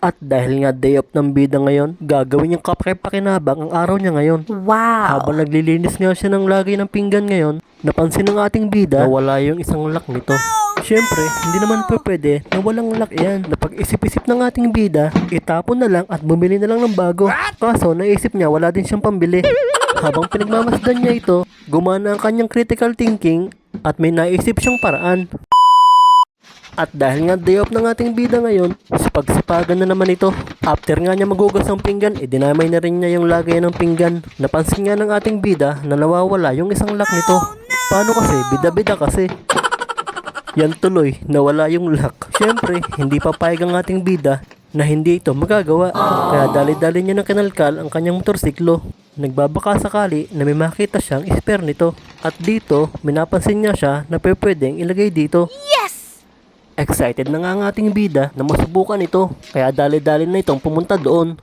At dahil nga day off ng bida ngayon, gagawin yung kapre-pakinabang ang araw niya ngayon. Wow! Habang naglilinis nga siya ng lagay ng pinggan ngayon, napansin ng ating bida na wala yung isang lock nito. Siyempre, hindi naman po pwede na walang lock yan. Napag-isip-isip ng ating bida, itapon na lang at bumili na lang ng bago. Kaso naisip niya wala din siyang pambili. Habang pinagmamasdan niya ito, gumana ang kanyang critical thinking at may naisip siyang paraan. At dahil nga day off ng ating bida ngayon, sipag-sipagan na naman ito. After nga niya magugas ng pinggan, dinamay na rin niya yung lagay ng pinggan. Napansin nga ng ating bida na nawawala yung isang lock nito. Paano kasi? Bida-bida kasi. Yan tuloy, nawala yung lock. Siyempre, hindi papayag ang ating bida na hindi ito magagawa. Kaya dali-dali niya ng kinalkal ang kanyang motorsiklo. Nagbabaka sakali na may makita siyang spare nito. At dito, minapansin niya siya na pwedeng ilagay dito. Excited na nga ang ating bida na masubukan ito, kaya dali-dali na itong pumunta doon.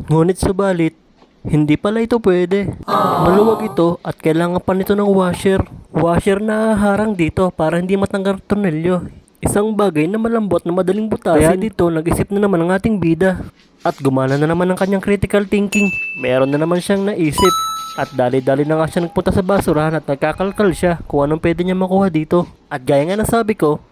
Ngunit subalit, hindi pala ito pwede. Maluwag ito at kailangan pa nito ng washer. Washer na harang dito para hindi matanggal ang tornilyo. Isang bagay na malambot na madaling butasin. Kaya dito nag-isip na naman ang ating bida. At gumana na naman ang kanyang critical thinking. Meron na naman siyang naisip. At dali-dali na nga siya nagpunta sa basurahan at nagkakalkal siya kung anong pwede niya makuha dito. At gaya nga nasabi ko,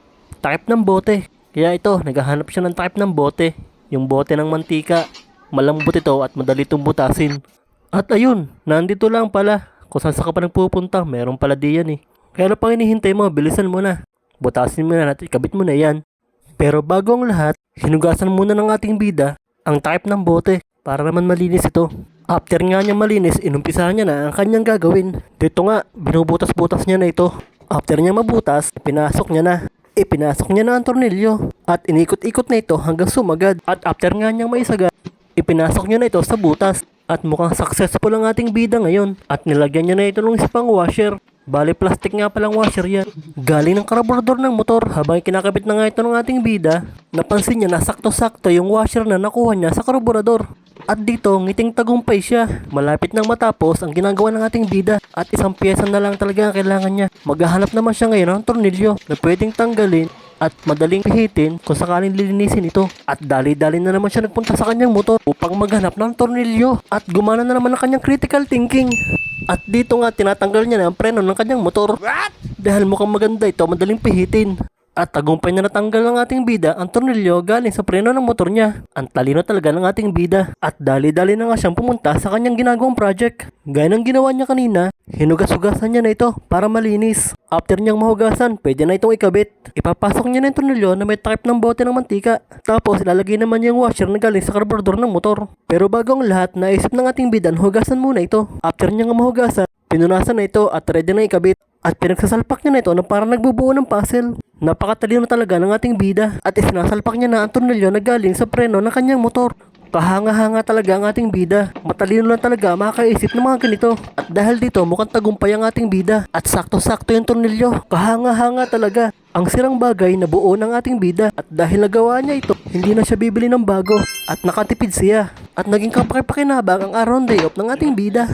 type ng bote. Kaya ito, naghahanap siya ng type ng bote. Yung bote ng mantika. Malambot ito at madali itong butasin. At ayun, nandito lang pala. Kung saan ka pa nagpupunta, meron pala diyan eh. Kaya ano pang hinihintay mo, bilisan mo na. Butasin mo na at ikabit mo na yan. Pero bago ang lahat, hinugasan muna ng ating bida ang type ng bote para naman malinis ito. After nga niya malinis, inumpisahan niya na ang kanyang gagawin. Dito nga, binubutas-butas niya na ito. After niya mabutas, pinasok niya na. Ipinasok niya na ang tornilyo at inikot-ikot na ito hanggang sumagad. At after nga niyang maisagad, ipinasok niya na ito sa butas. At mukhang successful ang ating bida ngayon. At nilagyan niya na ito ng isa pang washer. Bali plastic nga palang washer yan. Galing ng karburador ng motor. Habang kinakabit na nga ito ng ating bida, napansin niya na sakto-sakto yung washer na nakuha niya sa karburador. At dito, ngiting tagumpay siya. Malapit nang matapos ang ginagawa ng ating bida. At isang pyesa na lang talaga ang kailangan niya. Maghahanap naman siya ngayon ng tornilyo na pwedeng tanggalin at madaling pihitin kung sakaling lilinisin ito. At dali-dali na naman siya nagpunta sa kanyang motor upang maghanap ng tornilyo. At gumana na naman ang kanyang critical thinking. At dito nga tinatanggal niya na ang preno ng kanyang motor. Dahil mukhang maganda ito, madaling pihitin. At tagumpay na natanggal ng ating bida ang tornilyo galing sa preno ng motor niya. Ang talino talaga ng ating bida. At dali-dali na nga siyang pumunta sa kanyang ginagawang project. Gaya ng ginawa niya kanina, hinugas-hugasan niya na ito para malinis. After niyang mahugasan, pwede na itong ikabit. Ipapasok niya na yung tornilyo na may type ng bote ng mantika. Tapos ilalagay naman niya yung washer na galing sa karburador ng motor. Pero bago ang lahat, naisip ng ating bida na hugasan muna ito. After niya nga mahugasan, pinunasan na ito at ready na ikabit. At pinagsasalpak niya na ito na parang nagbubuo ng puzzle. Napakatalino talaga ng ating bida. At isinasalpak niya na ang tornilyo na galing sa preno ng kanyang motor. Kahanga-hanga talaga ang ating bida. Matalino lang talaga makakaisip ng mga ganito. At dahil dito mukhang tagumpay ang ating bida. At sakto-sakto yung tornilyo. Kahanga-hanga talaga. Ang sirang bagay na buo ng ating bida. At dahil nagawa niya ito, hindi na siya bibili ng bago. At nakatipid siya. At naging kapaki-pakinabang ang araw day off ng ating bida.